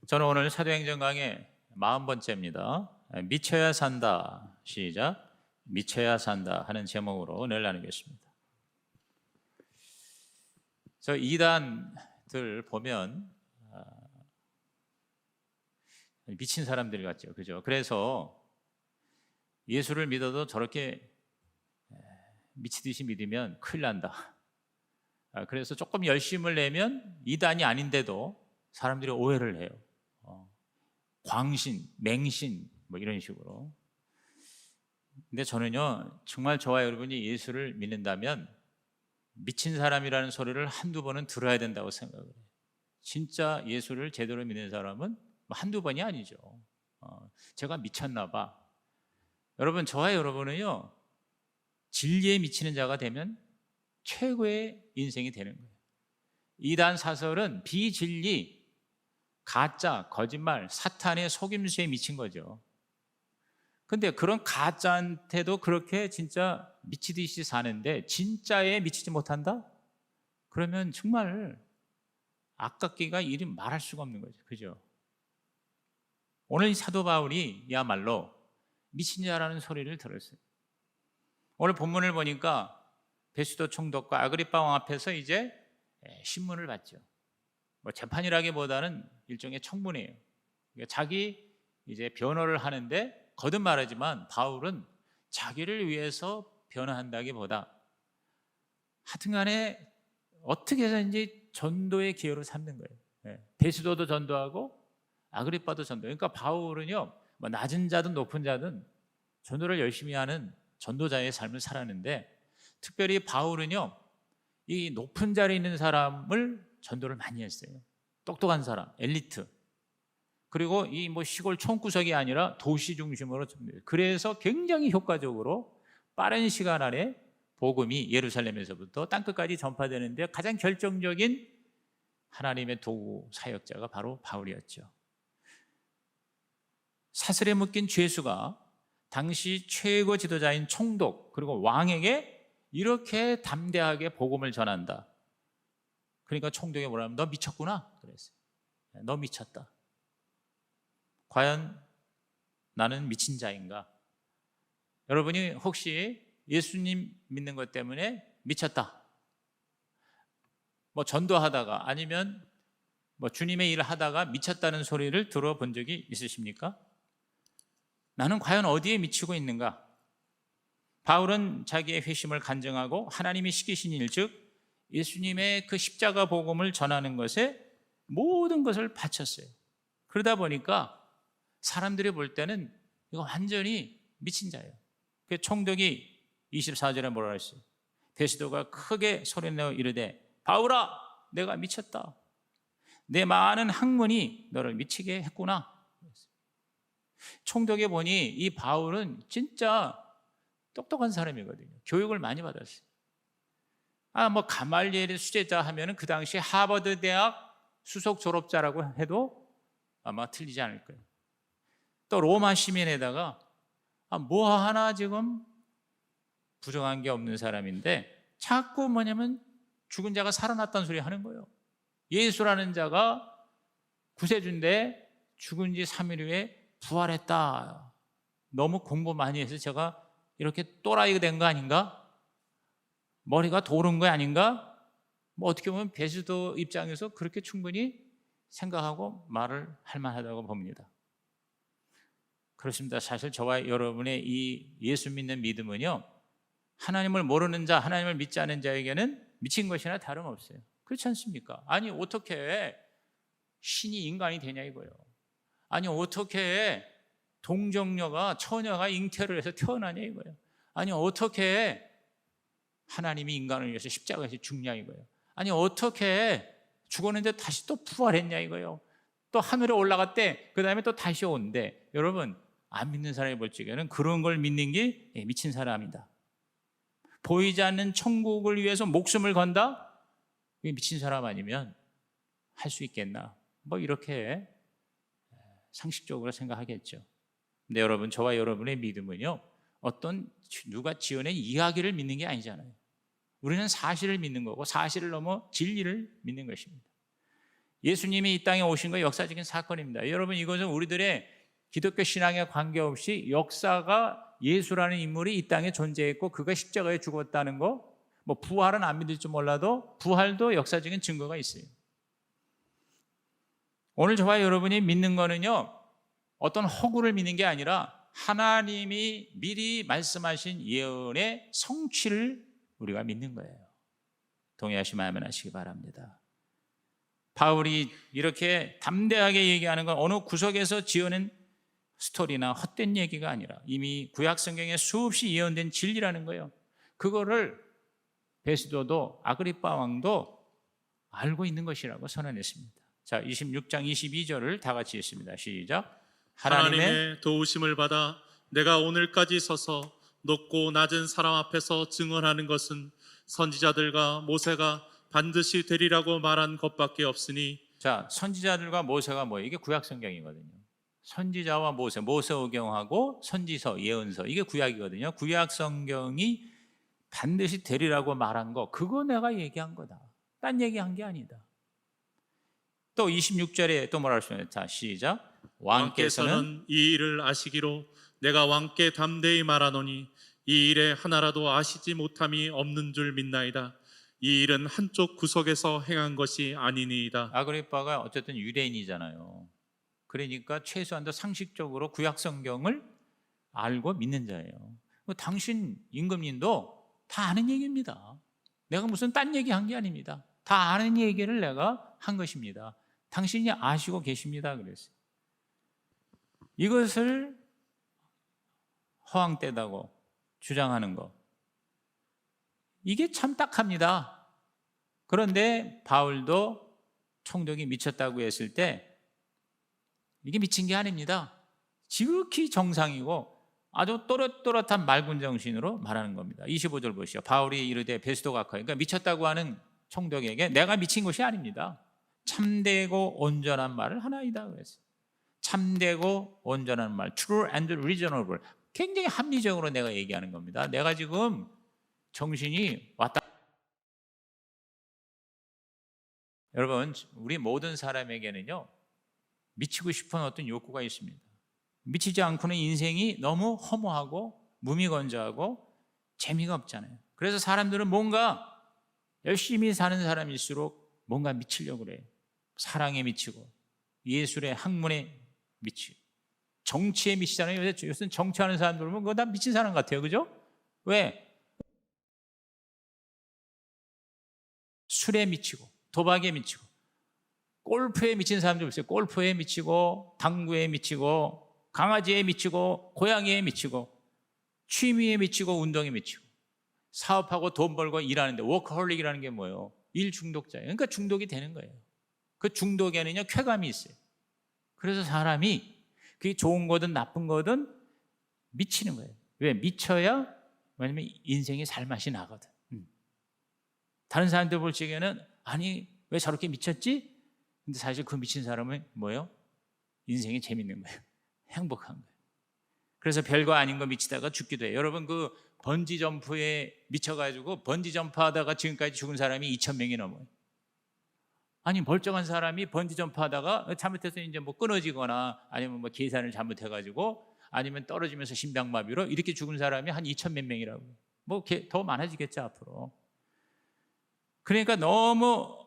저는 오늘 사도행전 강의 40번째입니다. 미쳐야 산다. 시작. 미쳐야 산다 하는 제목으로 오늘 나누겠습니다. 저 이단들 보면 미친 사람들 같죠. 그죠? 그래서 예수를 믿어도 저렇게 미치듯이 믿으면 큰일 난다. 그래서 조금 열심을 내면 이단이 아닌데도 사람들이 오해를 해요. 광신, 맹신 뭐 이런 식으로. 근데 저는요, 정말 저와 여러분이 예수를 믿는다면 미친 사람이라는 소리를 한두 번은 들어야 된다고 생각을 해요. 진짜 예수를 제대로 믿는 사람은 한두 번이 아니죠. 제가 미쳤나 봐. 여러분, 저와 여러분은요, 진리에 미치는 자가 되면 최고의 인생이 되는 거예요. 이단 사설은 비진리, 가짜, 거짓말, 사탄의 속임수에 미친 거죠. 근데 그런 가짜한테도 그렇게 진짜 미치듯이 사는데 진짜에 미치지 못한다? 그러면 정말 아깝기가 이리 말할 수가 없는 거죠. 그죠? 오늘 이 사도 바울이야말로 미친 자라는 소리를 들었어요. 오늘 본문을 보니까 베스도 총독과 아그리빠 왕 앞에서 이제 신문을 받죠. 뭐 재판이라기보다는 일종의 청문회예요. 그러니까 자기 이제 변호를 하는데 거듭 말하지만 바울은 자기를 위해서 변호한다기보다 하여튼간에 어떻게 해서인지 전도의 기회로 삼는 거예요. 베스도도 전도하고 아그리빠도 전도. 그러니까 바울은요, 뭐 낮은 자든 높은 자든 전도를 열심히 하는 전도자의 삶을 살았는데, 특별히 바울은요, 이 높은 자리에 있는 사람을 전도를 많이 했어요. 똑똑한 사람, 엘리트. 그리고 이 뭐 시골 촌구석이 아니라 도시 중심으로 전도해요. 그래서 굉장히 효과적으로 빠른 시간 안에 복음이 예루살렘에서부터 땅끝까지 전파되는데 가장 결정적인 하나님의 도구 사역자가 바로 바울이었죠. 사슬에 묶인 죄수가 당시 최고 지도자인 총독 그리고 왕에게 이렇게 담대하게 복음을 전한다. 그러니까 총독이 뭐라면 너 미쳤구나 그랬어요. 너 미쳤다. 과연 나는 미친 자인가? 여러분이 혹시 예수님 믿는 것 때문에 미쳤다, 뭐 전도하다가 아니면 뭐 주님의 일을 하다가 미쳤다는 소리를 들어본 적이 있으십니까? 나는 과연 어디에 미치고 있는가? 바울은 자기의 회심을 간증하고 하나님이 시키신 일, 즉 예수님의 그 십자가 복음을 전하는 것에 모든 것을 바쳤어요. 그러다 보니까 사람들이 볼 때는 이거 완전히 미친 자예요. 그 총독이 24절에 뭐라 했어요? 베스도가 크게 소리내어 이르되 바울아, 내가 미쳤다. 내 많은 학문이 너를 미치게 했구나. 총독이 보니 이 바울은 진짜 똑똑한 사람이거든요. 교육을 많이 받았어요. 뭐 가말리엘의 수제자 하면은 그 당시 하버드 대학 수석 졸업자라고 해도 아마 틀리지 않을 거예요. 또 로마 시민에다가 뭐 하나 지금 부정한 게 없는 사람인데 자꾸 뭐냐면 죽은 자가 살아났다는 소리 하는 거예요. 예수라는 자가 구세주인데 죽은 지 3일 후에 부활했다. 너무 공부 많이 해서 제가 이렇게 또라이가 된 거 아닌가? 머리가 도른 거 아닌가? 뭐 어떻게 보면 베스도 입장에서 그렇게 충분히 생각하고 말을 할 만하다고 봅니다. 그렇습니다. 사실 저와 여러분의 이 예수 믿는 믿음은요, 하나님을 모르는 자, 하나님을 믿지 않은 자에게는 미친 것이나 다름없어요. 그렇지 않습니까? 아니 어떻게 신이 인간이 되냐 이거예요. 아니 어떻게 동정녀가 처녀가 잉태를 해서 태어나냐 이거예요. 아니 어떻게 하나님이 인간을 위해서 십자가에서 죽냐 이거예요. 아니 어떻게 죽었는데 다시 또 부활했냐 이거예요. 또 하늘에 올라갔대, 그 다음에 또 다시 온대. 여러분, 안 믿는 사람이 볼 적에는 그런 걸 믿는 게 미친 사람이다. 보이지 않는 천국을 위해서 목숨을 건다? 이게 미친 사람 아니면 할 수 있겠나? 뭐 이렇게 상식적으로 생각하겠죠. 근데 여러분, 저와 여러분의 믿음은요, 어떤 누가 지어낸 이야기를 믿는 게 아니잖아요. 우리는 사실을 믿는 거고 사실을 넘어 진리를 믿는 것입니다. 예수님이 이 땅에 오신 건 역사적인 사건입니다. 여러분, 이것은 우리들의 기독교 신앙에 관계없이 역사가 예수라는 인물이 이 땅에 존재했고 그가 십자가에 죽었다는 거, 뭐 부활은 안 믿을지 몰라도 부활도 역사적인 증거가 있어요. 오늘 저와 여러분이 믿는 거는요, 어떤 허구를 믿는 게 아니라 하나님이 미리 말씀하신 예언의 성취를 우리가 믿는 거예요. 동의하시면 아멘 하시기 바랍니다. 바울이 이렇게 담대하게 얘기하는 건 어느 구석에서 지어낸 스토리나 헛된 얘기가 아니라 이미 구약 성경에 수없이 예언된 진리라는 거예요. 그거를 베스도도 아그리빠 왕도 알고 있는 것이라고 선언했습니다. 자, 26장 22절을 다 같이 읽습니다. 시작. 하나님의 도우심을 받아 내가 오늘까지 서서 높고 낮은 사람 앞에서 증언하는 것은 선지자들과 모세가 반드시 되리라고 말한 것밖에 없으니. 자, 선지자들과 모세가 뭐예요? 이게 구약 성경이거든요. 선지자와 모세오경하고 선지서, 예언서, 이게 구약이거든요. 구약 성경이 반드시 되리라고 말한 거, 그거 내가 얘기한 거다. 딴 얘기한 게 아니다. 또 26절에 또 뭐라 하시면, 자, 시작. 왕께서는 이 일을 아시기로 내가 왕께 담대히 말하노니 이 일에 하나라도 아시지 못함이 없는 줄 믿나이다. 이 일은 한쪽 구석에서 행한 것이 아니니이다. 아그리빠가 어쨌든 유대인이잖아요. 그러니까 최소한도 상식적으로 구약 성경을 알고 믿는 자예요. 당신 임금님도 다 아는 얘기입니다. 내가 무슨 딴 얘기한 게 아닙니다. 다 아는 얘기를 내가 한 것입니다. 당신이 아시고 계십니다. 그랬어요. 이것을 허황되다고 주장하는 거, 이게 참 딱합니다. 그런데 바울도 총독이 미쳤다고 했을 때 이게 미친 게 아닙니다. 지극히 정상이고 아주 또렷또렷한 맑은 정신으로 말하는 겁니다. 25절 보시죠. 바울이 이르되 베스도가, 그러니까 미쳤다고 하는 총독에게 내가 미친 것이 아닙니다. 참되고 온전한 말을 하나이다 그랬어요. 참되고 온전한 말, true and reasonable. 굉장히 합리적으로 내가 얘기하는 겁니다. 내가 지금 정신이 왔다. 여러분, 우리 모든 사람에게는요, 미치고 싶은 어떤 욕구가 있습니다. 미치지 않고는 인생이 너무 허무하고 무미건조하고 재미가 없잖아요. 그래서 사람들은 뭔가 열심히 사는 사람일수록 뭔가 미치려고 그래요. 사랑에 미치고 예술의 학문에 미치고 정치에 미치잖아요. 요새 정치하는 사람들 보면 그거 다 미친 사람 같아요. 그죠? 왜? 술에 미치고 도박에 미치고 골프에 미친 사람들 있어요. 골프에 미치고 당구에 미치고 강아지에 미치고 고양이에 미치고 취미에 미치고 운동에 미치고 사업하고 돈 벌고 일하는데 워커홀릭이라는 게 뭐예요? 일 중독자예요. 그러니까 중독이 되는 거예요. 그 중독에는요 쾌감이 있어요. 그래서 사람이 그게 좋은 거든 나쁜 거든 미치는 거예요. 왜? 미쳐야, 왜냐면 인생의 살맛이 나거든. 다른 사람들 볼 적에는 아니 왜 저렇게 미쳤지? 근데 사실 그 미친 사람은 뭐예요? 인생이 재밌는 거예요. 행복한 거예요. 그래서 별거 아닌 거 미치다가 죽기도 해요. 여러분, 그 번지 점프에 미쳐가지고 번지 점프하다가 지금까지 죽은 사람이 2,000명이 넘어요. 아니 멀쩡한 사람이 번지 점프하다가 잘못해서 이제 뭐 끊어지거나 아니면 뭐 계산을 잘못해가지고 아니면 떨어지면서 심장마비로 이렇게 죽은 사람이 한 2,000몇 명이라고. 뭐 더 많아지겠죠 앞으로. 그러니까 너무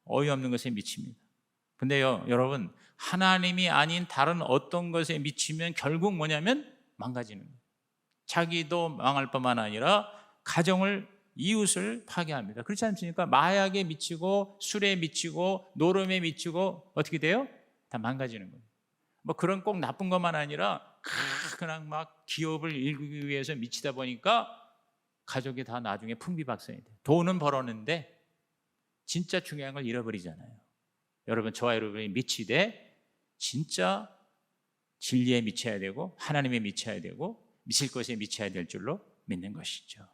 어이없는 것에 미칩니다. 근데요 여러분, 하나님이 아닌 다른 어떤 것에 미치면 결국 뭐냐면 망가지는 거예요. 자기도 망할 뿐만 아니라 가정을, 이웃을 파괴합니다. 그렇지 않습니까? 마약에 미치고 술에 미치고 노름에 미치고 어떻게 돼요? 다 망가지는 거예요. 뭐 그런 꼭 나쁜 것만 아니라 그냥 막 기업을 일구기 위해서 미치다 보니까 가족이 다 나중에 풍비박산이 돼요. 돈은 벌었는데 진짜 중요한 걸 잃어버리잖아요. 여러분, 저와 여러분이 미치되 진짜 진리에 미쳐야 되고 하나님에 미쳐야 되고 미칠 것에 미쳐야 될 줄로 믿는 것이죠.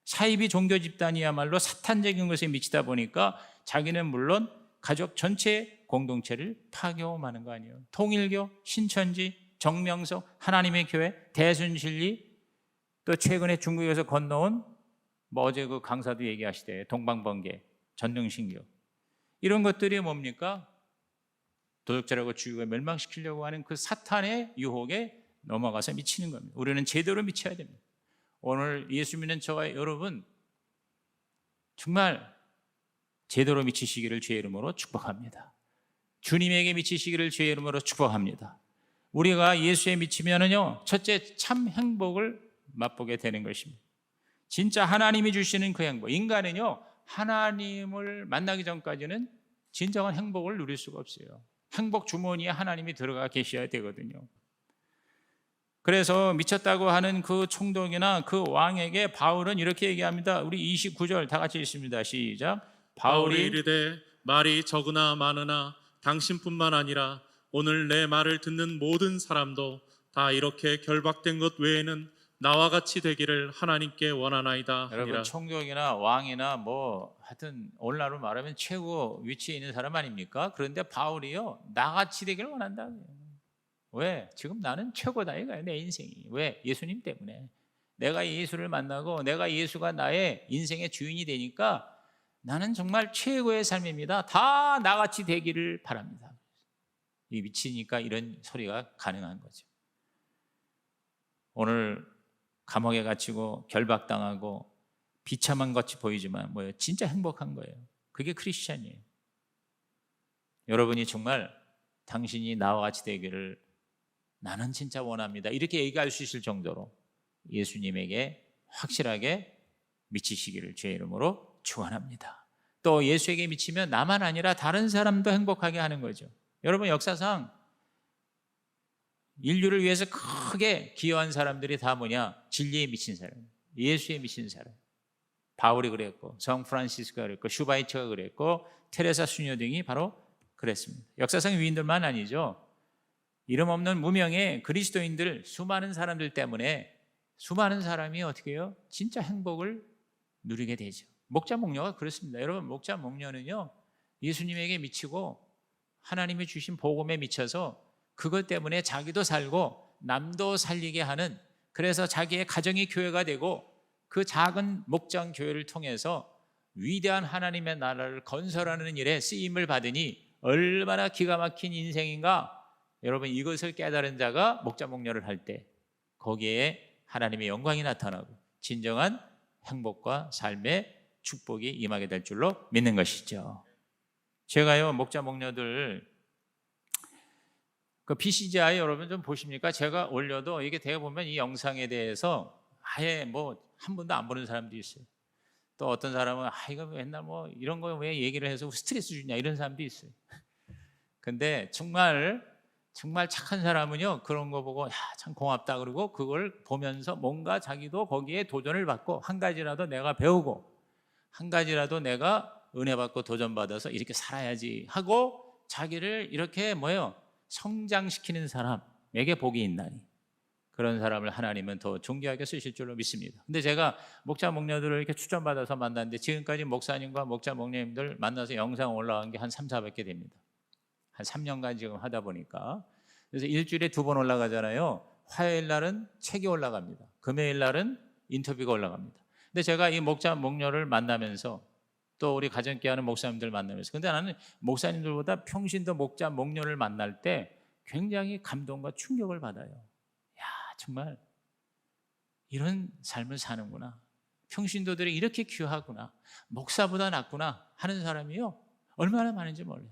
사이비 종교 집단이야말로 사탄적인 것에 미치다 보니까 자기는 물론 가족 전체 공동체를 파괴하는 거 아니에요. 통일교, 신천지, 정명석, 하나님의 교회, 대순실리, 또 최근에 중국에서 건너온 뭐 어제 그 강사도 얘기하시대 동방번개, 전능신교, 이런 것들이 뭡니까? 도덕자라고 죽이고 멸망시키려고 하는 그 사탄의 유혹에 넘어가서 미치는 겁니다. 우리는 제대로 미쳐야 됩니다. 오늘 예수 믿는 저와 여러분 정말 제대로 미치시기를 주의 이름으로 축복합니다. 주님에게 미치시기를 주의 이름으로 축복합니다. 우리가 예수에 미치면은요, 첫째 참 행복을 맛보게 되는 것입니다. 진짜 하나님이 주시는 그 행복. 인간은요, 하나님을 만나기 전까지는 진정한 행복을 누릴 수가 없어요. 행복 주머니에 하나님이 들어가 계셔야 되거든요. 그래서 미쳤다고 하는 그 총독이나 그 왕에게 바울은 이렇게 얘기합니다. 우리 29절 다 같이 읽습니다. 시작. 바울이 이르되 말이 적으나 많으나 당신뿐만 아니라 오늘 내 말을 듣는 모든 사람도 다 이렇게 결박된 것 외에는 나와 같이 되기를 하나님께 원하나이다. 여러분 하니라. 총독이나 왕이나 뭐 하여튼 오늘날로 말하면 최고 위치에 있는 사람 아닙니까? 그런데 바울이요, 나같이 되기를 원한다. 왜? 지금 나는 최고다 이거야, 내 인생이. 왜? 예수님 때문에. 내가 예수를 만나고 내가 예수가 나의 인생의 주인이 되니까 나는 정말 최고의 삶입니다. 다 나같이 되기를 바랍니다. 이 미치니까 이런 소리가 가능한 거죠. 오늘 감옥에 갇히고 결박당하고 비참한 것이 보이지만 뭐예요? 진짜 행복한 거예요. 그게 크리스찬이에요. 여러분이 정말 당신이 나와 같이 되기를 나는 진짜 원합니다, 이렇게 얘기할 수 있을 정도로 예수님에게 확실하게 미치시기를 주의 이름으로 축원합니다. 또 예수에게 미치면 나만 아니라 다른 사람도 행복하게 하는 거죠. 여러분 역사상 인류를 위해서 크게 기여한 사람들이 다 뭐냐? 진리에 미친 사람, 예수에 미친 사람. 바울이 그랬고, 성 프란시스코가 그랬고, 슈바이처가 그랬고, 테레사 수녀 등이 바로 그랬습니다. 역사상 위인들만 아니죠. 이름 없는 무명의 그리스도인들, 수많은 사람들 때문에 수많은 사람이 어떻게 해요? 진짜 행복을 누리게 되죠. 목자 목녀가 그렇습니다. 여러분 목자 목녀는요, 예수님에게 미치고 하나님이 주신 복음에 미쳐서 그것 때문에 자기도 살고 남도 살리게 하는, 그래서 자기의 가정이 교회가 되고 그 작은 목장 교회를 통해서 위대한 하나님의 나라를 건설하는 일에 쓰임을 받으니 얼마나 기가 막힌 인생인가. 여러분 이것을 깨달은 자가 목자 목녀를 할 때 거기에 하나님의 영광이 나타나고 진정한 행복과 삶의 축복이 임하게 될 줄로 믿는 것이죠. 제가요 목자 목녀들 그 PCGI 여러분 좀 보십니까? 제가 올려도 이게 되어 보면 이 영상에 대해서 아예 뭐 한 번도 안 보는 사람도 있어요. 또 어떤 사람은 이거 맨날 뭐 이런 거 왜 얘기를 해서 스트레스 주냐 이런 사람도 있어요. 근데 정말 착한 사람은요 그런 거 보고 참 고맙다 그러고 그걸 보면서 뭔가 자기도 거기에 도전을 받고 한 가지라도 내가 배우고 한 가지라도 내가 은혜 받고 도전 받아서 이렇게 살아야지 하고 자기를 이렇게 성장시키는 사람에게 복이 있나니 그런 사람을 하나님은 더 존귀하게 쓰실 줄로 믿습니다. 근데 제가 목자 목녀들을 이렇게 추천받아서 만났는데 지금까지 목사님과 목자 목녀님들 만나서 영상 올라간 게 한 3, 400개 됩니다. 한 3년간 지금 하다 보니까. 그래서 일주일에 2번 올라가잖아요. 화요일 날은 책이 올라갑니다. 금요일 날은 인터뷰가 올라갑니다. 근데 제가 이 목자 목녀를 만나면서 또 우리 가정교회 하는 목사님들 만나면서, 근데 나는 목사님들보다 평신도 목자 목녀를 만날 때 굉장히 감동과 충격을 받아요. 야, 정말 이런 삶을 사는구나. 평신도들이 이렇게 귀하구나. 목사보다 낫구나 하는 사람이요 얼마나 많은지 몰라요.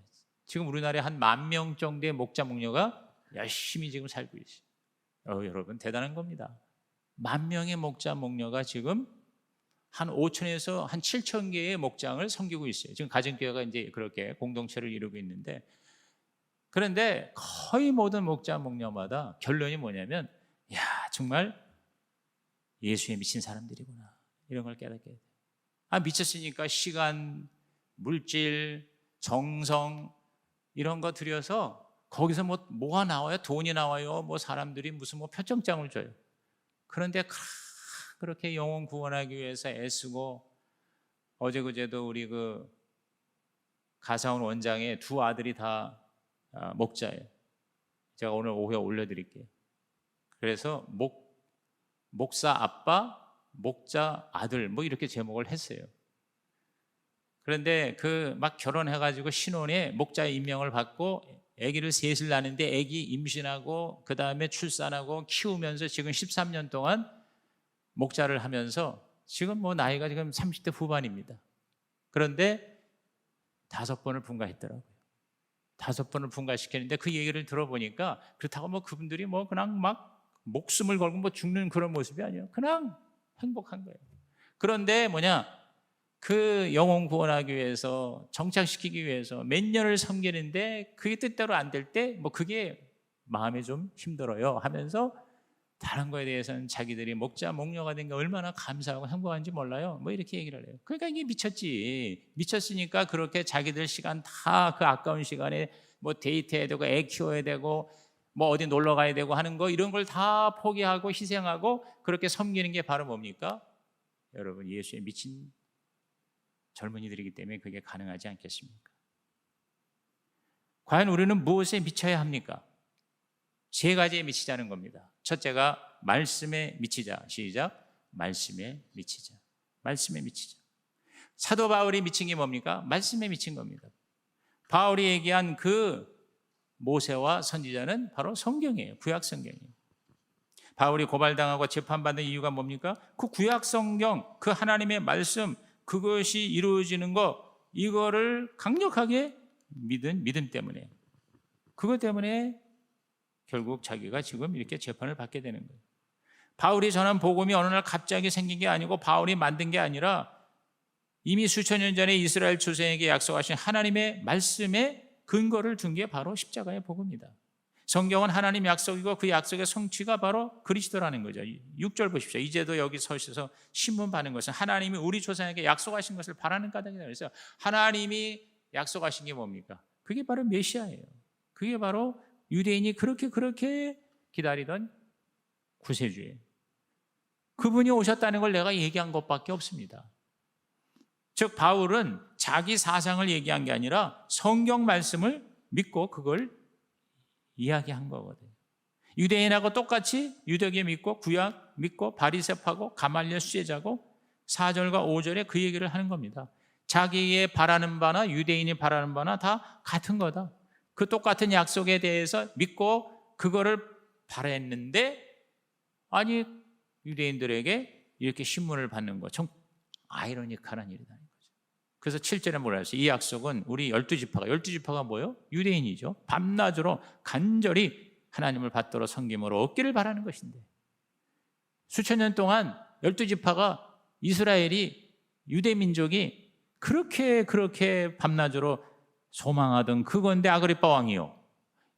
지금 우리나라에 한 10,000명 정도의 목자 목녀가 열심히 지금 살고 있어요. 여러분 대단한 겁니다. 10,000명의 목자 목녀가 지금 한 5,000에서 한 7,000개의 목장을 섬기고 있어요. 지금 가정교회가 이제 그렇게 공동체를 이루고 있는데, 그런데 거의 모든 목자 목녀마다 결론이 뭐냐면, 야 정말 예수에 미친 사람들이구나 이런 걸 깨닫게 돼요. 미쳤으니까 시간, 물질, 정성 이런 거 들여서 거기서 뭐가 나와요? 돈이 나와요? 뭐 사람들이 무슨 표정장을 줘요. 그런데 그렇게 영혼 구원하기 위해서 애쓰고, 어제 그제도 우리 그 가사원 원장의 2 아들이 다 목자예요. 제가 오늘 오후에 올려드릴게요. 그래서 목사 아빠, 목자 아들 뭐 이렇게 제목을 했어요. 그런데 그 막 결혼해가지고 신혼에 목자 임명을 받고 아기를 셋을 낳는데 아기 임신하고 그 다음에 출산하고 키우면서 지금 13년 동안 목자를 하면서 지금 뭐 나이가 지금 30대 후반입니다. 그런데 5번을 분가했더라고요. 5번을 분가시켰는데 그 얘기를 들어보니까 그렇다고 뭐 그분들이 뭐 그냥 막 목숨을 걸고 뭐 죽는 그런 모습이 아니에요. 그냥 행복한 거예요. 그런데 그 영혼 구원하기 위해서 정착시키기 위해서 몇 년을 섬기는데 그게 뜻대로 안 될 때 뭐 그게 마음이 좀 힘들어요 하면서 다른 거에 대해서는 자기들이 목자 목녀가 된 게 얼마나 감사하고 행복한지 몰라요. 뭐 이렇게 얘기를 해요. 그러니까 이게 미쳤으니까 그렇게 자기들 시간 다 그 아까운 시간에 뭐 데이트해야 되고 애 키워야 되고 뭐 어디 놀러 가야 되고 하는 거 이런 걸 다 포기하고 희생하고 그렇게 섬기는 게 바로 뭡니까? 여러분, 예수에 미친 젊은이들이기 때문에 그게 가능하지 않겠습니까? 과연 우리는 무엇에 미쳐야 합니까? 3가지에 미치자는 겁니다. 첫째가 말씀에 미치자. 시작. 말씀에 미치자. 말씀에 미치자. 사도 바울이 미친 게 뭡니까? 말씀에 미친 겁니다. 바울이 얘기한 그 모세와 선지자는 바로 성경이에요. 구약 성경이에요. 바울이 고발당하고 재판받는 이유가 뭡니까? 그 구약 성경, 그 하나님의 말씀, 그것이 이루어지는 것, 이거를 강력하게 믿은 믿음 때문에, 그것 때문에 결국 자기가 지금 이렇게 재판을 받게 되는 거예요. 바울이 전한 복음이 어느 날 갑자기 생긴 게 아니고 바울이 만든 게 아니라 이미 수천 년 전에 이스라엘 조상에게 약속하신 하나님의 말씀에 근거를 둔 게 바로 십자가의 복음이다. 성경은 하나님 약속이고 그 약속의 성취가 바로 그리스도라는 거죠. 6절 보십시오. 이제도 여기 서셔서 신문 받는 것은 하나님이 우리 조상에게 약속하신 것을 바라는 까닭이다. 그래서 하나님이 약속하신 게 뭡니까? 그게 바로 메시아예요. 그게 바로 유대인이 그렇게 기다리던 구세주예요. 그분이 오셨다는 걸 내가 얘기한 것밖에 없습니다. 즉 바울은 자기 사상을 얘기한 게 아니라 성경 말씀을 믿고 그걸 이야기한 거거든요. 유대인하고 똑같이 유대계 믿고 구약 믿고 바리새파고 가말리엘 수제자고 4절과 5절에 그 얘기를 하는 겁니다. 자기의 바라는 바나 유대인이 바라는 바나 다 같은 거다. 그 똑같은 약속에 대해서 믿고 그거를 바랬는데 아니 유대인들에게 이렇게 신문을 받는 거 참 아이러니컬한 일이라는 거죠. 그래서 7절에 뭐라 했어요? 이 약속은 우리 12지파가 뭐예요? 유대인이죠. 밤낮으로 간절히 하나님을 받들어 섬김으로 얻기를 바라는 것인데 수천 년 동안 12지파가 이스라엘이 유대민족이 그렇게 밤낮으로 소망하던 그건데 아그리빠 왕이요,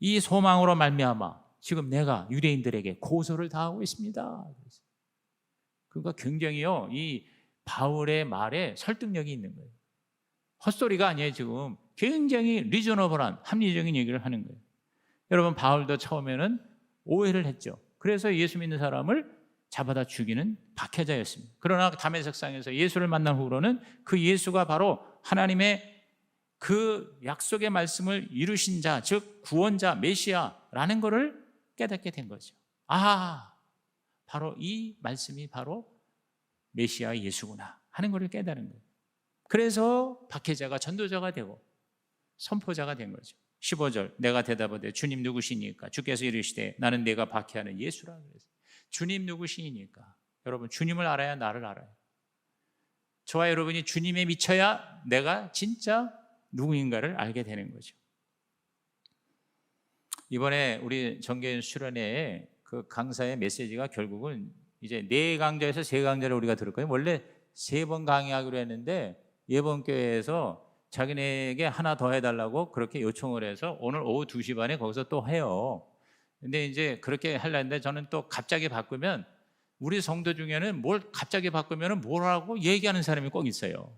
이 소망으로 말미암아 지금 내가 유대인들에게 고소를 당하고 있습니다. 그러니까 굉장히요 이 바울의 말에 설득력이 있는 거예요. 헛소리가 아니에요. 지금 굉장히 리저너블한 합리적인 얘기를 하는 거예요. 여러분 바울도 처음에는 오해를 했죠. 그래서 예수 믿는 사람을 잡아다 죽이는 박해자였습니다. 그러나 다메섹상에서 예수를 만난 후로는 그 예수가 바로 하나님의 그 약속의 말씀을 이루신 자, 즉 구원자, 메시아라는 것을 깨닫게 된 거죠. 바로 이 말씀이 바로 메시아 예수구나 하는 것을 깨달은 거예요. 그래서 박해자가 전도자가 되고 선포자가 된 거죠. 15절 내가 대답하되 주님 누구시니까? 주께서 이르시되 나는 내가 박해하는 예수라. 그래서 주님 누구시니까? 여러분 주님을 알아야 나를 알아요. 저와 여러분이 주님에 미쳐야 내가 진짜 누구인가를 알게 되는 거죠. 이번에 우리 정계인 수련회에 그 강사의 메시지가 결국은 이제 4강좌에서 3강좌를 우리가 들었거든요. 원래 3번 강의하기로 했는데 이번 교회에서 자기네에게 하나 더 해달라고 그렇게 요청을 해서 오늘 오후 2시 반에 거기서 또 해요. 근데 이제 그렇게 하려는데 저는 또 갑자기 바꾸면 우리 성도 중에는 뭘 갑자기 바꾸면 뭐라고 얘기하는 사람이 꼭 있어요.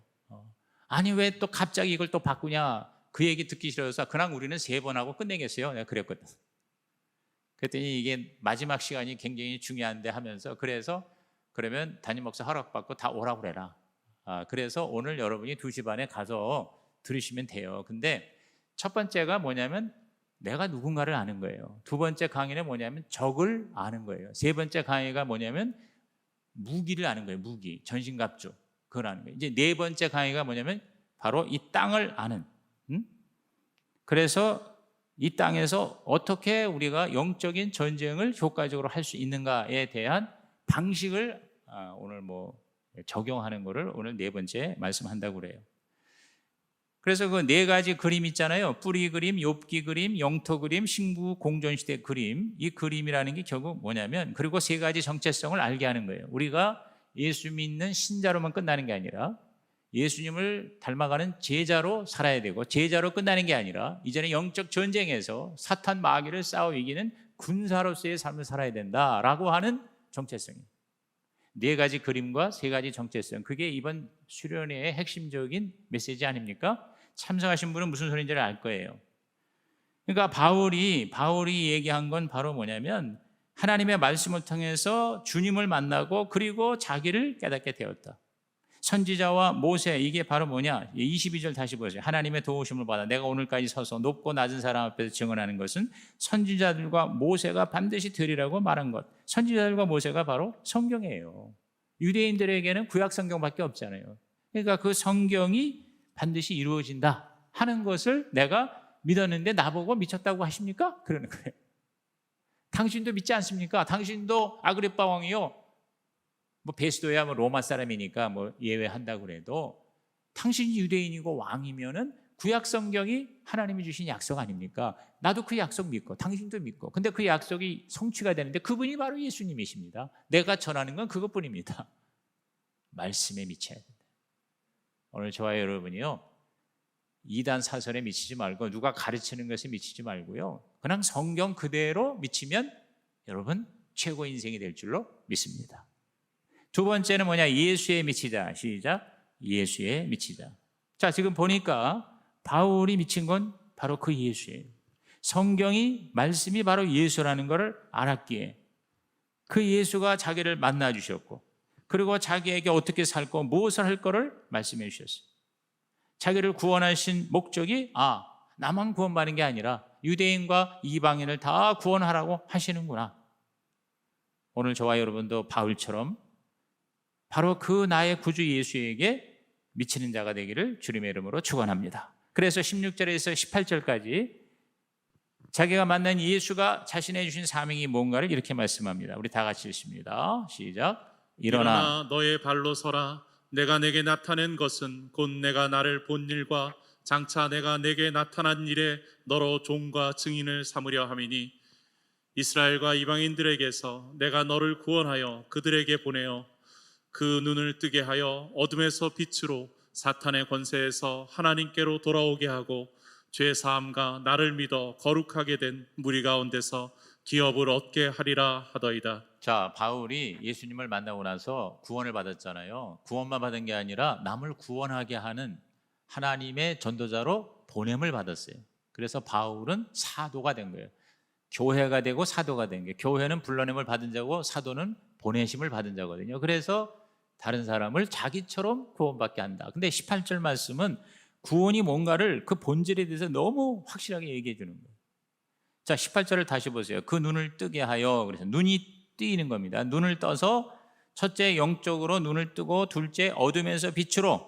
아니 왜 또 갑자기 이걸 또 바꾸냐, 그 얘기 듣기 싫어서 그냥 우리는 3번 하고 끝내겠어요. 내가 그랬거든. 그랬더니 이게 마지막 시간이 굉장히 중요한데 하면서 그래서 그러면 담임 목사 허락받고 다 오라고 그래라. 그래서 오늘 여러분이 2시 반에 가서 들으시면 돼요. 근데 첫 번째가 뭐냐면 내가 누군가를 아는 거예요. 2번째 강의는 뭐냐면 적을 아는 거예요. 3번째 강의가 뭐냐면 무기를 아는 거예요. 무기, 전신갑주 그걸 아는 거예요. 이제 4번째 강의가 뭐냐면 바로 이 땅을 아는. 그래서 이 땅에서 어떻게 우리가 영적인 전쟁을 효과적으로 할 수 있는가에 대한 방식을 오늘 적용하는 것을 오늘 네 번째 말씀한다고 그래요. 그래서 그 네 가지 그림 있잖아요. 뿌리 그림, 욥기 그림, 영토 그림, 신구 공전시대 그림. 이 그림이라는 게 결국 뭐냐면, 그리고 세 가지 정체성을 알게 하는 거예요. 우리가 예수 믿는 신자로만 끝나는 게 아니라 예수님을 닮아가는 제자로 살아야 되고, 제자로 끝나는 게 아니라 이제는 영적 전쟁에서 사탄 마귀를 싸워 이기는 군사로서의 삶을 살아야 된다라고 하는 정체성이에요. 네 가지 그림과 세 가지 정체성, 그게 이번 수련회의 핵심적인 메시지 아닙니까? 참석하신 분은 무슨 소리인지를 알 거예요. 그러니까 바울이 얘기한 건 바로 뭐냐면, 하나님의 말씀을 통해서 주님을 만나고 그리고 자기를 깨닫게 되었다. 선지자와 모세, 이게 바로 뭐냐? 22절 다시 보세요. 하나님의 도우심을 받아 내가 오늘까지 서서 높고 낮은 사람 앞에서 증언하는 것은 선지자들과 모세가 반드시 되리라고 말한 것. 선지자들과 모세가 바로 성경이에요. 유대인들에게는 구약 성경밖에 없잖아요. 그러니까 그 성경이 반드시 이루어진다 하는 것을 내가 믿었는데 나보고 미쳤다고 하십니까? 그러는 거예요. 당신도 믿지 않습니까? 당신도 아그리빠 왕이요, 베스도야 로마 사람이니까 예외한다고 그래도, 당신이 유대인이고 왕이면은 구약 성경이 하나님이 주신 약속 아닙니까? 나도 그 약속 믿고 당신도 믿고, 근데 그 약속이 성취가 되는데 그분이 바로 예수님이십니다. 내가 전하는 건 그것뿐입니다. 말씀에 미쳐야 된다. 오늘 저와 여러분이요, 이단 사설에 미치지 말고 누가 가르치는 것에 미치지 말고요, 그냥 성경 그대로 미치면 여러분 최고 인생이 될 줄로 믿습니다. 두 번째는 뭐냐? 예수에 미치자. 시작. 예수에 미치자. 자, 지금 보니까 바울이 미친 건 바로 그 예수예요. 성경이, 말씀이 바로 예수라는 것을 알았기에 그 예수가 자기를 만나 주셨고, 그리고 자기에게 어떻게 살고 무엇을 할 거를 말씀해 주셨어요. 자기를 구원하신 목적이 나만 구원받는 게 아니라 유대인과 이방인을 다 구원하라고 하시는구나. 오늘 저와 여러분도 바울처럼 바로 그 나의 구주 예수에게 미치는 자가 되기를 주님의 이름으로 축원합니다. 그래서 16절에서 18절까지 자기가 만난 예수가 자신의 주신 사명이 뭔가를 이렇게 말씀합니다. 우리 다 같이 읽습니다. 시작. 일어나 너의 발로 서라. 내가 내게 나타낸 것은 곧 내가 나를 본 일과 장차 내가 내게 나타난 일에 너로 종과 증인을 삼으려 함이니, 이스라엘과 이방인들에게서 내가 너를 구원하여 그들에게 보내어 그 눈을 뜨게 하여 어둠에서 빛으로, 사탄의 권세에서 하나님께로 돌아오게 하고, 죄 사함과 나를 믿어 거룩하게 된 무리 가운데서 기업을 얻게 하리라 하더이다. 자, 바울이 예수님을 만나고 나서 구원을 받았잖아요. 구원만 받은 게 아니라 남을 구원하게 하는 하나님의 전도자로 보냄을 받았어요. 그래서 바울은 사도가 된 거예요. 교회가 되고 사도가 된 거예요. 교회는 불러냄을 받은 자고 사도는 보내심을 받은 자거든요. 그래서 다른 사람을 자기처럼 구원받게 한다. 근데 18절 말씀은 구원이 뭔가를, 그 본질에 대해서 너무 확실하게 얘기해 주는 거예요. 자, 18절을 다시 보세요. 그 눈을 뜨게 하여, 그래서 눈이 뜨이는 겁니다. 눈을 떠서 첫째 영적으로 눈을 뜨고, 둘째 어둠에서 빛으로,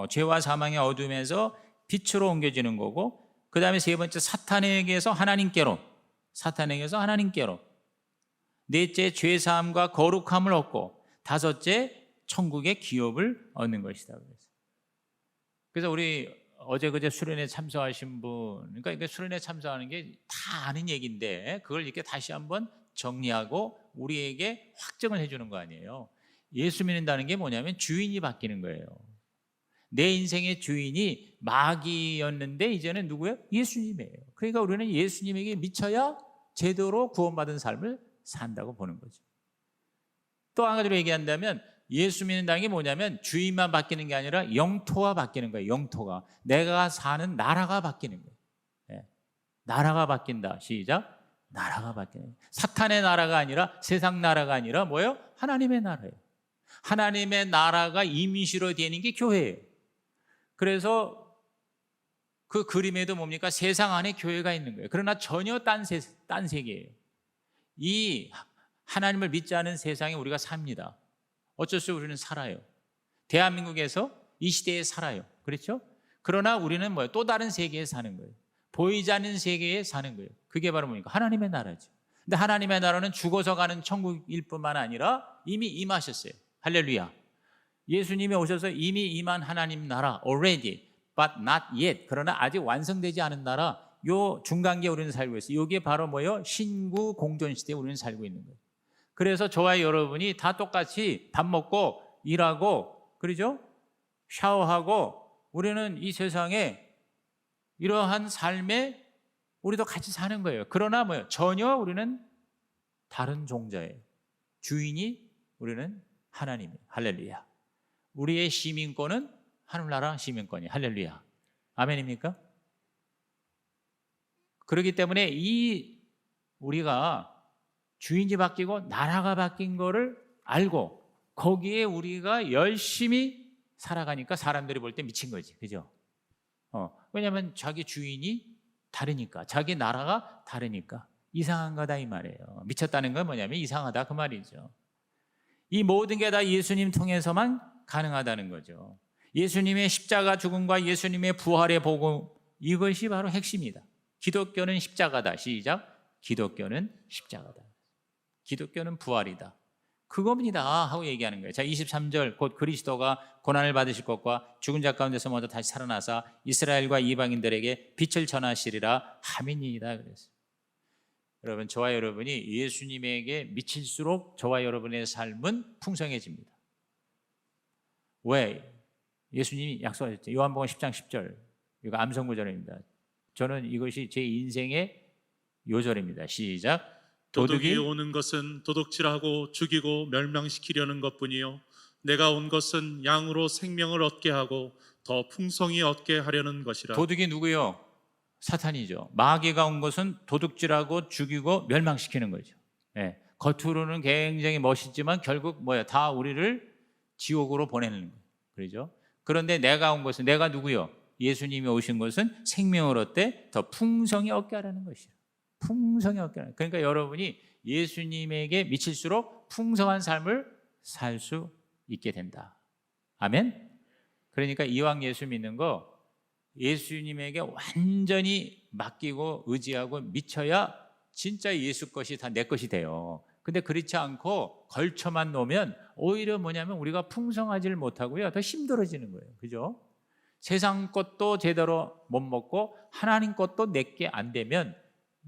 죄와 사망의 어둠에서 빛으로 옮겨지는 거고, 그 다음에 세 번째 사탄에게서 하나님께로, 넷째 죄사함과 거룩함을 얻고, 다섯째 천국의 기업을 얻는 것이다. 그래서 우리 어제 그제 수련회 참석하신 분, 그러니까 수련회 참석하는 게 다 아는 얘기인데 그걸 이렇게 다시 한번 정리하고 우리에게 확정을 해주는 거 아니에요. 예수 믿는다는 게 뭐냐면 주인이 바뀌는 거예요. 내 인생의 주인이 마귀였는데 이제는 누구예요? 예수님이에요. 그러니까 우리는 예수님에게 미쳐야 제대로 구원받은 삶을 산다고 보는 거죠. 또 한 가지로 얘기한다면 예수 믿는다는 게 뭐냐면 주인만 바뀌는 게 아니라 영토가 바뀌는 거예요. 영토가, 내가 사는 나라가 바뀌는 거예요. 나라가 바뀐다. 시작. 나라가 바뀌는 거예요. 사탄의 나라가 아니라, 세상 나라가 아니라 뭐예요? 하나님의 나라예요. 하나님의 나라가 임시로 되는 게 교회예요. 그래서 그 그림에도 뭡니까? 세상 안에 교회가 있는 거예요. 그러나 전혀 딴 세계예요. 이 하나님을 믿지 않은 세상에 우리가 삽니다. 어쩔 수 없이 우리는 살아요. 대한민국에서 이 시대에 살아요. 그렇죠? 그러나 우리는 뭐예요? 또 다른 세계에 사는 거예요. 보이지 않는 세계에 사는 거예요. 그게 바로 뭡니까? 하나님의 나라죠. 근데 하나님의 나라는 죽어서 가는 천국일 뿐만 아니라 이미 임하셨어요. 할렐루야. 예수님이 오셔서 이미 임한 하나님 나라, already, but not yet. 그러나 아직 완성되지 않은 나라, 요 중간기에 우리는 살고 있어요. 이게 바로 뭐예요? 신구 공존 시대에 우리는 살고 있는 거예요. 그래서 저와 여러분이 다 똑같이 밥 먹고 일하고, 그러죠? 샤워하고, 우리는 이 세상에 이러한 삶에 우리도 같이 사는 거예요. 그러나 뭐예요? 전혀 우리는 다른 종자예요. 주인이 우리는 하나님이에요. 할렐루야. 우리의 시민권은 하늘나라 시민권이에요. 할렐루야. 아멘입니까? 그렇기 때문에 이 우리가 주인이 바뀌고 나라가 바뀐 거를 알고 거기에 우리가 열심히 살아가니까 사람들이 볼 때 미친 거지. 그죠? 왜냐하면 자기 주인이 다르니까, 자기 나라가 다르니까 이상한 거다 이 말이에요. 미쳤다는 건 뭐냐면 이상하다 그 말이죠. 이 모든 게 다 예수님 통해서만 가능하다는 거죠. 예수님의 십자가 죽음과 예수님의 부활의 복음, 이것이 바로 핵심이다. 기독교는 십자가다. 시작. 기독교는 십자가다. 기독교는 부활이다. 그겁니다 하고 얘기하는 거예요. 자, 23절 곧 그리스도가 고난을 받으실 것과 죽은 자 가운데서 먼저 다시 살아나사 이스라엘과 이방인들에게 빛을 전하시리라 하민이다 그랬어요. 여러분, 저와 여러분이 예수님에게 미칠수록 저와 여러분의 삶은 풍성해집니다. 왜? 예수님이 약속하셨죠. 요한복음 10장 10절. 이거 암송구절입니다. 저는 이것이 제 인생의 요절입니다. 시작. 도둑이 오는 것은 도둑질하고 죽이고 멸망시키려는 것뿐이요 내가 온 것은 양으로 생명을 얻게 하고 더 풍성히 얻게 하려는 것이라. 도둑이 누구요? 사탄이죠. 마귀가 온 것은 도둑질하고 죽이고 멸망시키는 거죠. 예. 겉으로는 굉장히 멋있지만 결국 뭐야? 다 우리를 지옥으로 보내는 거예요. 그렇죠? 그런데 내가 온 것은, 내가 누구요? 예수님이 오신 것은 생명을 얻되 더 풍성히 얻게 하라는 것이에요. 풍성히 얻게 하라는. 그러니까 여러분이 예수님에게 미칠수록 풍성한 삶을 살 수 있게 된다. 아멘? 그러니까 이왕 예수 믿는 거 예수님에게 완전히 맡기고 의지하고 미쳐야 진짜 예수 것이 다 내 것이 돼요. 근데 그렇지 않고 걸쳐만 놓으면 오히려 뭐냐면 우리가 풍성하지를 못하고요. 더 힘들어지는 거예요. 그죠? 세상 것도 제대로 못 먹고 하나님 것도 내게 안 되면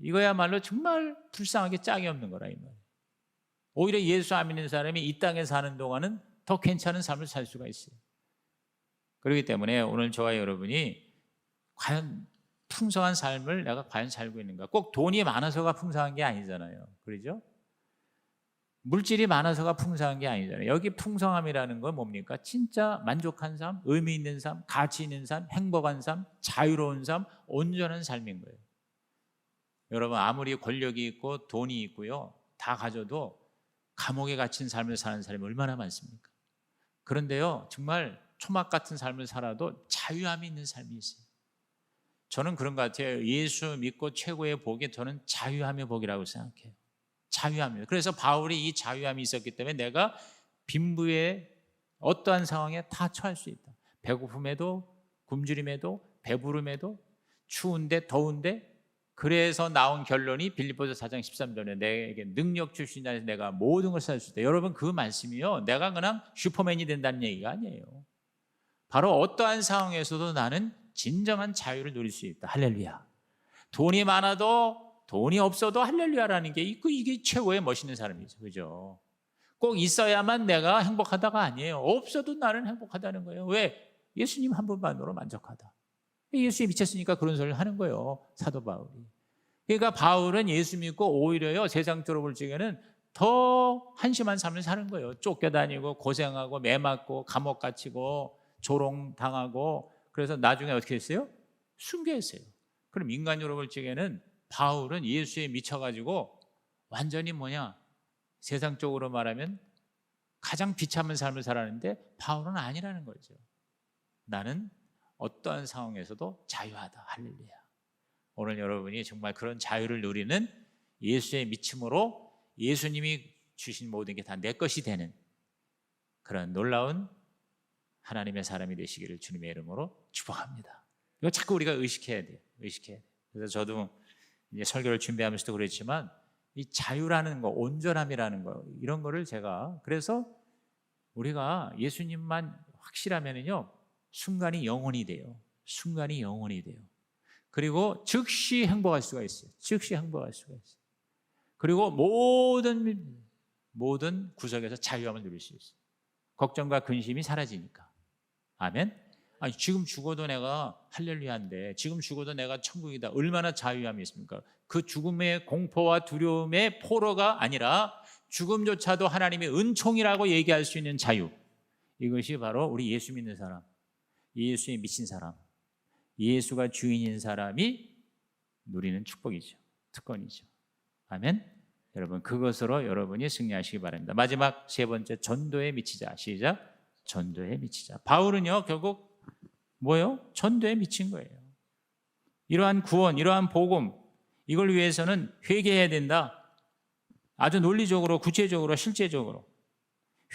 이거야말로 정말 불쌍하게 짝이 없는 거라 이 말이에요. 오히려 예수 안 믿는 사람이 이 땅에 사는 동안은 더 괜찮은 삶을 살 수가 있어요. 그렇기 때문에 오늘 저와 여러분이 과연 풍성한 삶을 내가 과연 살고 있는가? 꼭 돈이 많아서가 풍성한 게 아니잖아요. 그렇죠? 물질이 많아서가 풍성한 게 아니잖아요. 여기 풍성함이라는 건 뭡니까? 진짜 만족한 삶, 의미 있는 삶, 가치 있는 삶, 행복한 삶, 자유로운 삶, 온전한 삶인 거예요. 여러분, 아무리 권력이 있고 돈이 있고요, 다 가져도 감옥에 갇힌 삶을 사는 사람이 얼마나 많습니까? 그런데요, 정말 초막 같은 삶을 살아도 자유함이 있는 삶이 있어요. 저는 그런 것 같아요. 예수 믿고 최고의 복이 저는 자유함의 복이라고 생각해요. 자유함이에요. 그래서 바울이 이 자유함이 있었기 때문에 내가 빈부의 어떠한 상황에 다 처할 수 있다. 배고픔에도 굶주림에도 배부름에도 추운데 더운데, 그래서 나온 결론이 빌립보서 4장 13절에 내게 능력 주신 자에서 내가 모든 걸 살 수 있다. 여러분, 그 말씀이요, 내가 그냥 슈퍼맨이 된다는 얘기가 아니에요. 바로 어떠한 상황에서도 나는 진정한 자유를 누릴 수 있다. 할렐루야. 돈이 많아도 돈이 없어도 할렐루야라는 게 있고, 이게 최고의 멋있는 사람이죠. 그죠? 꼭 있어야만 내가 행복하다가 아니에요. 없어도 나는 행복하다는 거예요. 왜? 예수님 한 분만으로 만족하다. 예수에 미쳤으니까 그런 소리를 하는 거예요. 사도 바울이. 그러니까 바울은 예수 믿고 오히려요, 세상 들어볼 적에는 더 한심한 삶을 사는 거예요. 쫓겨다니고 고생하고 매 맞고 감옥 갇히고 조롱당하고, 그래서 나중에 어떻게 했어요? 순교했어요. 그럼 인간적으로 볼 적에는 바울은 예수에 미쳐가지고 완전히 세상적으로 말하면 가장 비참한 삶을 살았는데 바울은 아니라는 거죠. 나는 어떠한 상황에서도 자유하다. 할렐루야. 오늘 여러분이 정말 그런 자유를 누리는, 예수에 미침으로 예수님이 주신 모든 게 다 내 것이 되는 그런 놀라운 하나님의 사람이 되시기를 주님의 이름으로 축복합니다. 이거 자꾸 우리가 의식해야 돼요. 의식해야 돼요. 그래서 저도 이제 설교를 준비하면서도 그랬지만 이 자유라는 거, 온전함이라는 거, 이런 거를 제가, 그래서 우리가 예수님만 확실하면은요, 순간이 영원히 돼요. 순간이 영원히 돼요. 그리고 즉시 행복할 수가 있어요. 즉시 행복할 수가 있어요. 그리고 모든 구석에서 자유함을 누릴 수 있어요. 걱정과 근심이 사라지니까. 아멘. 아니, 지금 죽어도 내가 할렐루야인데, 지금 죽어도 내가 천국이다. 얼마나 자유함이 있습니까? 그 죽음의 공포와 두려움의 포로가 아니라 죽음조차도 하나님의 은총이라고 얘기할 수 있는 자유. 이것이 바로 우리 예수 믿는 사람, 예수에 미친 사람, 예수가 주인인 사람이 누리는 축복이죠. 특권이죠. 아멘. 여러분, 그것으로 여러분이 승리하시기 바랍니다. 마지막 세 번째, 전도에 미치자. 시작. 전도에 미치자. 바울은요, 결국 뭐예요? 전도에 미친 거예요. 이러한 구원, 이러한 복음, 이걸 위해서는 회개해야 된다. 아주 논리적으로, 구체적으로, 실제적으로.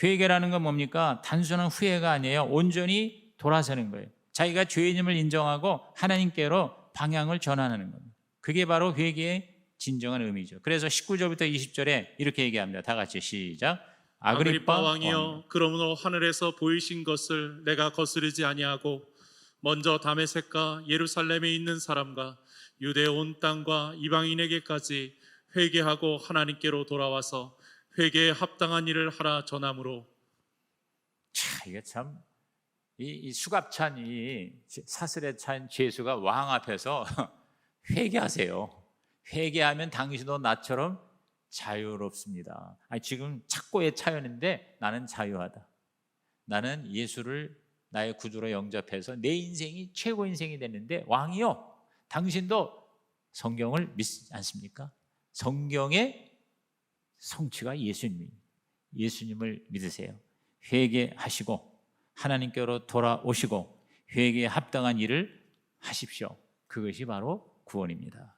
회개라는 건 뭡니까? 단순한 후회가 아니에요. 온전히 돌아서는 거예요. 자기가 죄인임을 인정하고 하나님께로 방향을 전환하는 겁니다. 그게 바로 회개의 진정한 의미죠. 그래서 19절부터 20절에 이렇게 얘기합니다. 다 같이 시작. 아그리빠 왕이여, 그러므로 하늘에서 보이신 것을 내가 거스르지 아니하고 먼저 다메섹과 예루살렘에 있는 사람과 유대 온 땅과 이방인에게까지 회개하고 하나님께로 돌아와서 회개에 합당한 일을 하라 전함으로. 자, 이게 참 이 수갑찬, 이 사슬에 찬 죄수가 왕 앞에서 회개하세요. 회개하면 당신도 나처럼 자유롭습니다. 아니, 지금 착고에 차였는데 나는 자유하다. 나는 예수를 나의 구주로 영접해서 내 인생이 최고 인생이 됐는데, 왕이요, 당신도 성경을 믿지 않습니까? 성경의 성취가 예수님을 믿으세요. 회개하시고 하나님께로 돌아오시고 회개에 합당한 일을 하십시오. 그것이 바로 구원입니다.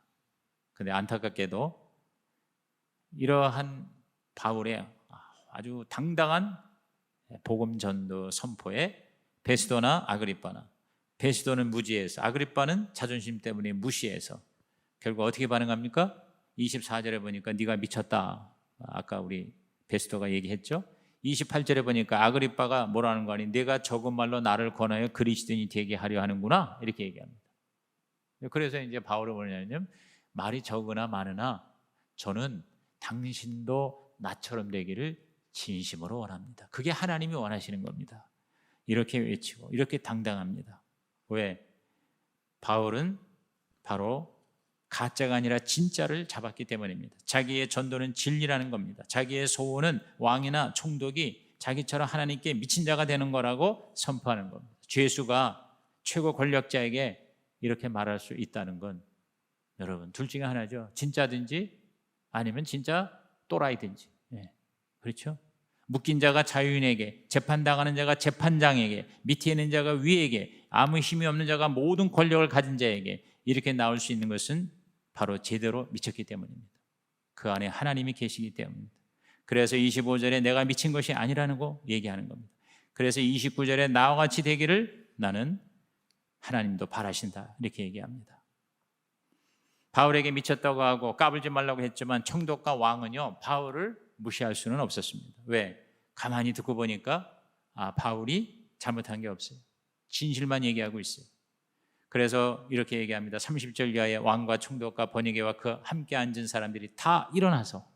그런데 안타깝게도 이러한 바울의 아주 당당한 복음 전도 선포에 베스도나 아그리빠나, 베스도는 무지해서, 아그리빠는 자존심 때문에 무시해서 결국 어떻게 반응합니까? 24절에 보니까 네가 미쳤다. 아까 우리 베스도가 얘기했죠. 28절에 보니까 아그리빠가 뭐라는 거 아니, 내가 적은 말로 나를 권하여 그리스도인이 되게 하려 하는구나, 이렇게 얘기합니다. 그래서 이제 바울은 뭐냐면, 말이 적으나 많으나 저는 당신도 나처럼 되기를 진심으로 원합니다. 그게 하나님이 원하시는 겁니다. 이렇게 외치고 이렇게 당당합니다. 왜? 바울은 바로 가짜가 아니라 진짜를 잡았기 때문입니다. 자기의 전도는 진리라는 겁니다. 자기의 소원은 왕이나 총독이 자기처럼 하나님께 미친 자가 되는 거라고 선포하는 겁니다. 죄수가 최고 권력자에게 이렇게 말할 수 있다는 건, 여러분, 둘 중에 하나죠. 진짜든지 아니면 진짜 또라이든지. 그렇죠? 묶인 자가 자유인에게, 재판당하는 자가 재판장에게, 밑에 있는 자가 위에게, 아무 힘이 없는 자가 모든 권력을 가진 자에게, 이렇게 나올 수 있는 것은 바로 제대로 미쳤기 때문입니다. 그 안에 하나님이 계시기 때문입니다. 그래서 25절에 내가 미친 것이 아니라는 거 얘기하는 겁니다. 그래서 29절에 나와 같이 되기를 나는 하나님도 바라신다, 이렇게 얘기합니다. 바울에게 미쳤다고 하고 까불지 말라고 했지만 총독과 왕은요, 바울을 무시할 수는 없었습니다. 왜? 가만히 듣고 보니까 바울이 잘못한 게 없어요. 진실만 얘기하고 있어요. 그래서 이렇게 얘기합니다. 30절 이하에 왕과 총독과 번역회와 그 함께 앉은 사람들이 다 일어나서,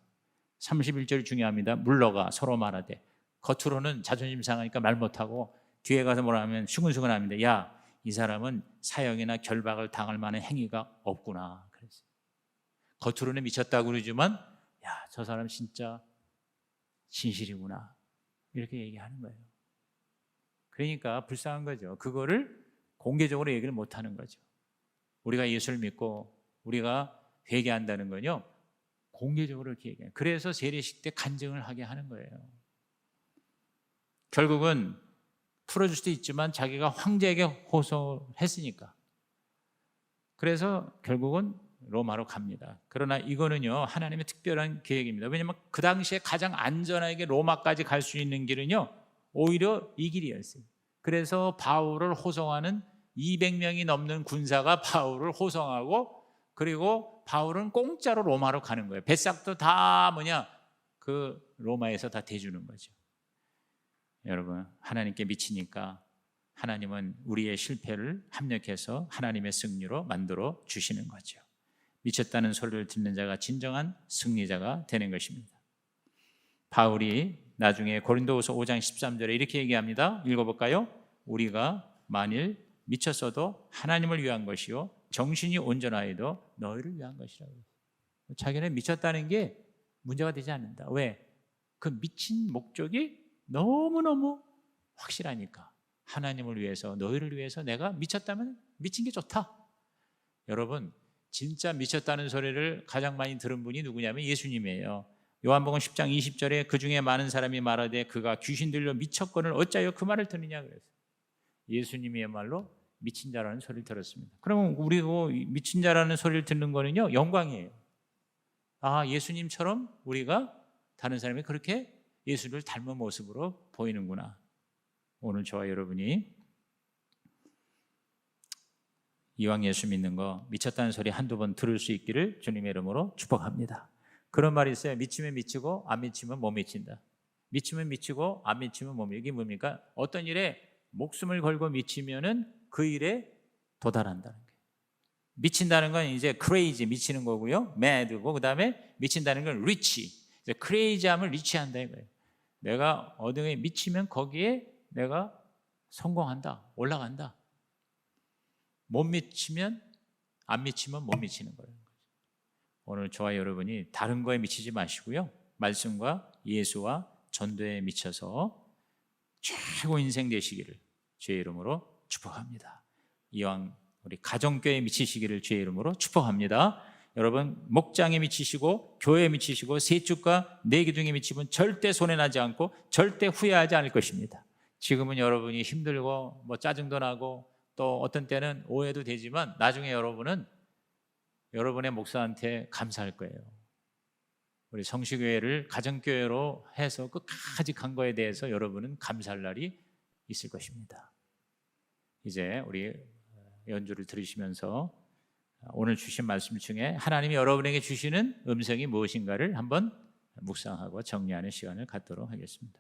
31절 중요합니다, 물러가 서로 말하되, 겉으로는 자존심 상하니까 말 못하고 뒤에 가서 뭐라 하면 수근수근합니다. 야, 이 사람은 사형이나 결박을 당할 만한 행위가 없구나. 그래서 겉으로는 미쳤다고 그러지만, 야, 저 사람 진짜 진실이구나, 이렇게 얘기하는 거예요. 그러니까 불쌍한 거죠. 그거를 공개적으로 얘기를 못하는 거죠. 우리가 예수를 믿고 우리가 회개한다는 건요, 공개적으로 이렇게 얘기해요. 그래서 세례식 때 간증을 하게 하는 거예요. 결국은 풀어줄 수도 있지만 자기가 황제에게 호소했으니까. 그래서 결국은 로마로 갑니다. 그러나 이거는요, 하나님의 특별한 계획입니다. 왜냐하면 그 당시에 가장 안전하게 로마까지 갈 수 있는 길은요, 오히려 이 길이었어요. 그래서 바울을 호송하는 200명이 넘는 군사가 바울을 호송하고, 그리고 바울은 공짜로 로마로 가는 거예요. 배삭도 다 그 로마에서 다 대주는 거죠. 여러분, 하나님께 미치니까 하나님은 우리의 실패를 합력해서 하나님의 승리로 만들어 주시는 거죠. 미쳤다는 소리를 듣는 자가 진정한 승리자가 되는 것입니다. 바울이 나중에 고린도후서 5장 13절에 이렇게 얘기합니다. 읽어볼까요? 우리가 만일 미쳤어도 하나님을 위한 것이요 정신이 온전하여도 너희를 위한 것이라고. 자기는 미쳤다는 게 문제가 되지 않는다. 왜? 그 미친 목적이 너무너무 확실하니까. 하나님을 위해서, 너희를 위해서 내가 미쳤다면 미친 게 좋다. 여러분, 진짜 미쳤다는 소리를 가장 많이 들은 분이 누구냐면 예수님이에요. 요한복음 10장 20절에 그 중에 많은 사람이 말하되 그가 귀신 들려 미쳤거늘 어찌하여 그 말을 듣느냐 그랬어요. 예수님이야말로 미친 자라는 소리를 들었습니다. 그러면 우리도 미친 자라는 소리를 듣는 거는요 영광이에요. 아, 예수님처럼 우리가 다른 사람이 그렇게 예수를 닮은 모습으로 보이는구나. 오늘 저와 여러분이 이왕 예수 믿는 거 미쳤다는 소리 한두 번 들을 수 있기를 주님의 이름으로 축복합니다. 그런 말이 있어요. 미치면 미치고 안 미치면 못 미친다. 미치면 미치고 안 미치면 못 미친다. 이게 뭡니까? 어떤 일에 목숨을 걸고 미치면은 그 일에 도달한다는 거예요. 미친다는 건 이제 crazy 미치는 거고요. mad고 그다음에 미친다는 건 rich. 이제 crazy함을 리치한다 이거예요. 내가 어디에 미치면 거기에 내가 성공한다. 올라간다. 못 미치면 안 미치면 못 미치는 거예요. 오늘 저와 여러분이 다른 거에 미치지 마시고요. 말씀과 예수와 전도에 미쳐서 최고 인생 되시기를 주의 이름으로 축복합니다. 이왕 우리 가정교회에 미치시기를 주의 이름으로 축복합니다. 여러분, 목장에 미치시고 교회에 미치시고 세축과 내기둥에 미치면 절대 손해나지 않고 절대 후회하지 않을 것입니다. 지금은 여러분이 힘들고 짜증도 나고 또 어떤 때는 오해도 되지만 나중에 여러분은 여러분의 목사한테 감사할 거예요. 우리 성시교회를 가정교회로 해서 끝까지 간 거에 대해서 여러분은 감사할 날이 있을 것입니다. 이제 우리 연주를 들으시면서 오늘 주신 말씀 중에 하나님이 여러분에게 주시는 음성이 무엇인가를 한번 묵상하고 정리하는 시간을 갖도록 하겠습니다.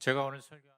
제가 오늘 설교